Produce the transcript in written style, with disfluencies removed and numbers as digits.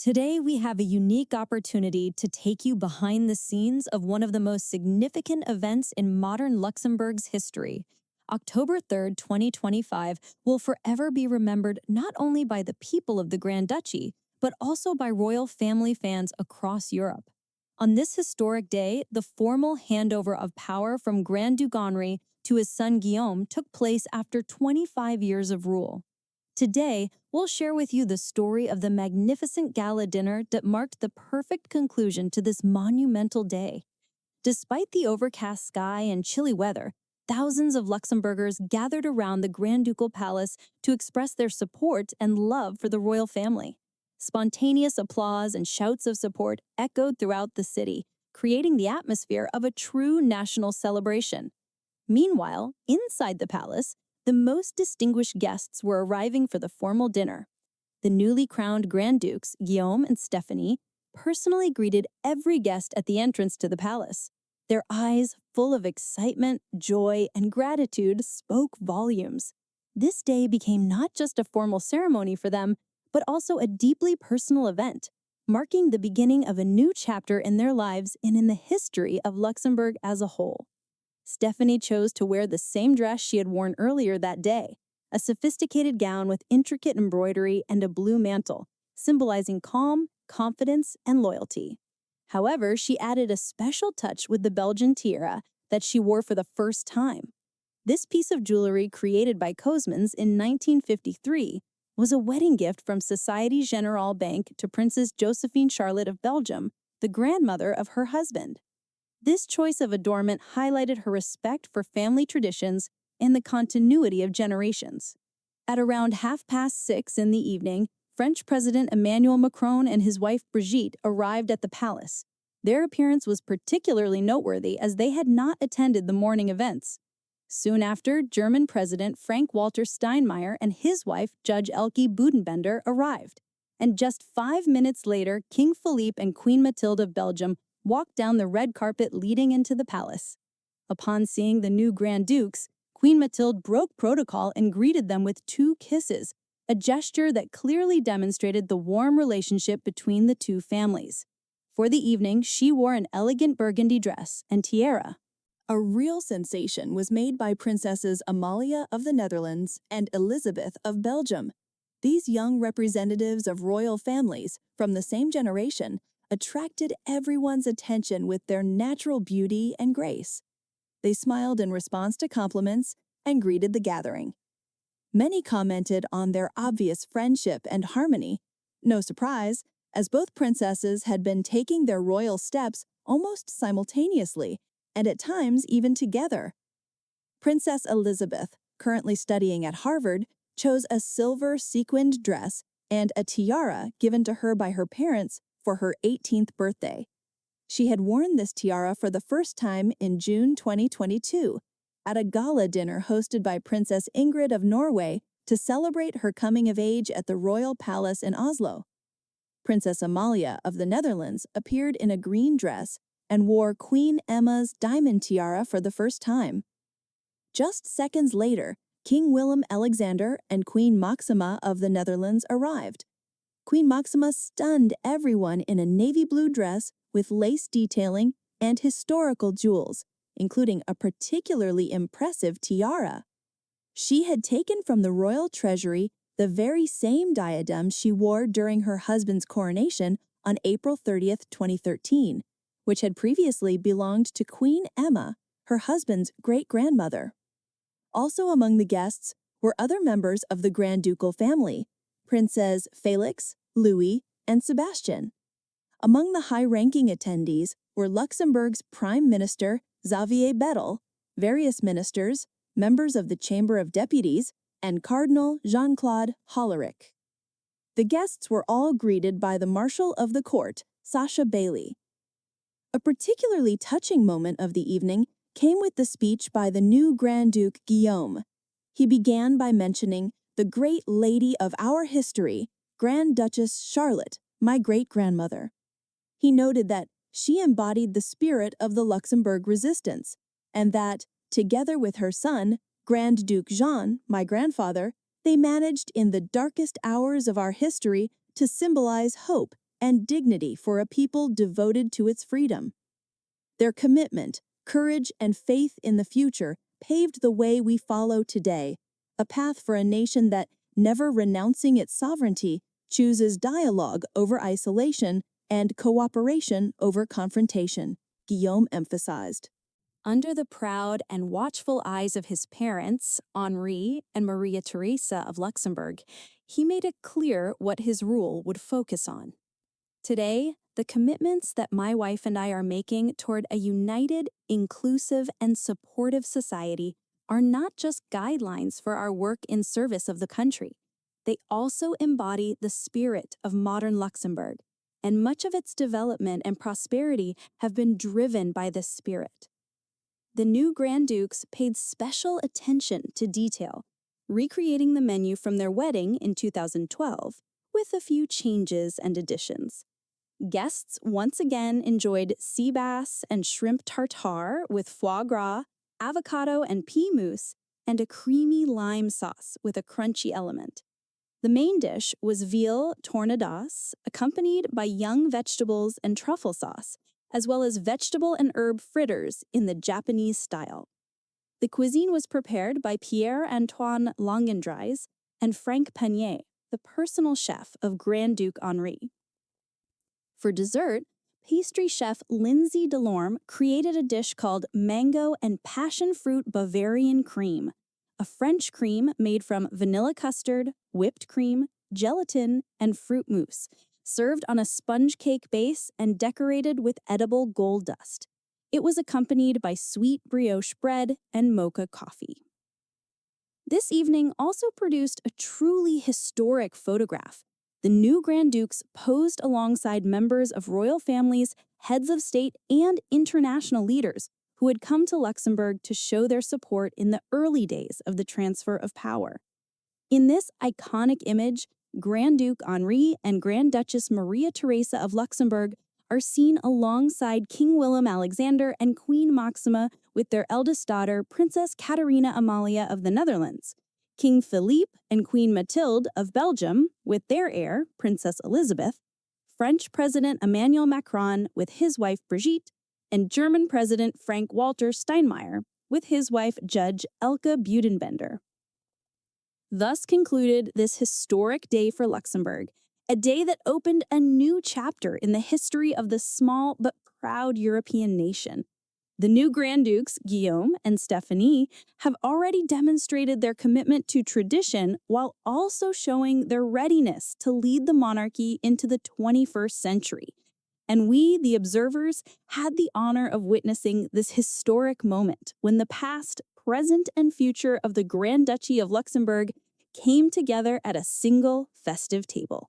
Today, we have a unique opportunity to take you behind the scenes of one of the most significant events in modern Luxembourg's history. October 3rd, 2025 will forever be remembered not only by the people of the Grand Duchy, but also by royal family fans across Europe. On this historic day, the formal handover of power from Grand Duke Henri to his son Guillaume took place after 25 years of rule. Today, we'll share with you the story of the magnificent gala dinner that marked the perfect conclusion to this monumental day. Despite the overcast sky and chilly weather, thousands of Luxembourgers gathered around the Grand Ducal Palace to express their support and love for the royal family. Spontaneous applause and shouts of support echoed throughout the city, creating the atmosphere of a true national celebration. Meanwhile, inside the palace, the most distinguished guests were arriving for the formal dinner. The newly crowned Grand Dukes, Guillaume and Stéphanie, personally greeted every guest at the entrance to the palace. Their eyes, full of excitement, joy, and gratitude, spoke volumes. This day became not just a formal ceremony for them, but also a deeply personal event, marking the beginning of a new chapter in their lives and in the history of Luxembourg as a whole. Stéphanie chose to wear the same dress she had worn earlier that day, a sophisticated gown with intricate embroidery and a blue mantle, symbolizing calm, confidence, and loyalty. However, she added a special touch with the Belgian tiara that she wore for the first time. This piece of jewelry, created by Koosmans in 1953, was a wedding gift from Société Générale Bank to Princess Josephine Charlotte of Belgium, the grandmother of her husband. This choice of adornment highlighted her respect for family traditions and the continuity of generations. At around 6:30 in the evening, French President Emmanuel Macron and his wife Brigitte arrived at the palace. Their appearance was particularly noteworthy as they had not attended the morning events. Soon after, German President Frank-Walter Steinmeier and his wife, Judge Elke Budenbender, arrived. And just 5 minutes later, King Philippe and Queen Mathilde of Belgium walked down the red carpet leading into the palace. Upon seeing the new Grand Dukes, Queen Mathilde broke protocol and greeted them with 2 kisses, a gesture that clearly demonstrated the warm relationship between the two families. For the evening, she wore an elegant burgundy dress and tiara. A real sensation was made by Princesses Amalia of the Netherlands and Elizabeth of Belgium. These young representatives of royal families from the same generation attracted everyone's attention with their natural beauty and grace. They smiled in response to compliments and greeted the gathering. Many commented on their obvious friendship and harmony. No surprise, as both princesses had been taking their royal steps almost simultaneously, and at times even together. Princess Elizabeth, currently studying at Harvard, chose a silver sequined dress and a tiara given to her by her parents for her 18th birthday. She had worn this tiara for the first time in June 2022 at a gala dinner hosted by Princess Ingrid of Norway to celebrate her coming of age at the Royal Palace in Oslo. Princess Amalia of the Netherlands appeared in a green dress and wore Queen Emma's diamond tiara for the first time. Just seconds later, King Willem-Alexander and Queen Maxima of the Netherlands arrived. Queen Maxima stunned everyone in a navy blue dress with lace detailing and historical jewels, including a particularly impressive tiara. She had taken from the royal treasury the very same diadem she wore during her husband's coronation on April 30th, 2013, which had previously belonged to Queen Emma, her husband's great-grandmother. Also among the guests were other members of the Grand Ducal family, Princes Felix, Louis, and Sebastian. Among the high-ranking attendees were Luxembourg's Prime Minister Xavier Bettel, various ministers, members of the Chamber of Deputies, and Cardinal Jean-Claude Hollerich. The guests were all greeted by the Marshal of the Court, Sacha Bailey. A particularly touching moment of the evening came with the speech by the new Grand Duke Guillaume. He began by mentioning the great lady of our history, Grand Duchess Charlotte, my great-grandmother. He noted that she embodied the spirit of the Luxembourg resistance, and that, together with her son, Grand Duke Jean, my grandfather, they managed in the darkest hours of our history to symbolize hope and dignity for a people devoted to its freedom. Their commitment, courage, and faith in the future paved the way we follow today, a path for a nation that, never renouncing its sovereignty, chooses dialogue over isolation and cooperation over confrontation, Guillaume emphasized. Under the proud and watchful eyes of his parents, Henri and Maria Theresa of Luxembourg, he made it clear what his rule would focus on. Today, the commitments that my wife and I are making toward a united, inclusive, and supportive society are not just guidelines for our work in service of the country. They also embody the spirit of modern Luxembourg, and much of its development and prosperity have been driven by this spirit. The new Grand Dukes paid special attention to detail, recreating the menu from their wedding in 2012 with a few changes and additions. Guests once again enjoyed sea bass and shrimp tartare with foie gras, avocado and pea mousse, and a creamy lime sauce with a crunchy element. The main dish was veal tournedos, accompanied by young vegetables and truffle sauce, as well as vegetable and herb fritters in the Japanese style. The cuisine was prepared by Pierre-Antoine Langendries and Frank Panier, the personal chef of Grand Duke Henri. For dessert, pastry chef Lindsay Delorme created a dish called Mango and Passion Fruit Bavarian Cream, a French cream made from vanilla custard, whipped cream, gelatin, and fruit mousse, served on a sponge cake base and decorated with edible gold dust. It was accompanied by sweet brioche bread and mocha coffee. This evening also produced a truly historic photograph. The new Grand Dukes posed alongside members of royal families, heads of state, and international leaders who had come to Luxembourg to show their support in the early days of the transfer of power. In this iconic image, Grand Duke Henri and Grand Duchess Maria Theresa of Luxembourg are seen alongside King Willem-Alexander and Queen Maxima with their eldest daughter, Princess Catharina Amalia of the Netherlands, King Philippe and Queen Mathilde of Belgium with their heir, Princess Elizabeth, French President Emmanuel Macron with his wife Brigitte, and German President Frank-Walter Steinmeier with his wife Judge Elke Budenbender. Thus concluded this historic day for Luxembourg, a day that opened a new chapter in the history of the small but proud European nation. The new Grand Dukes, Guillaume and Stéphanie, have already demonstrated their commitment to tradition while also showing their readiness to lead the monarchy into the 21st century. And we, the observers, had the honor of witnessing this historic moment when the past, present, and future of the Grand Duchy of Luxembourg came together at a single festive table.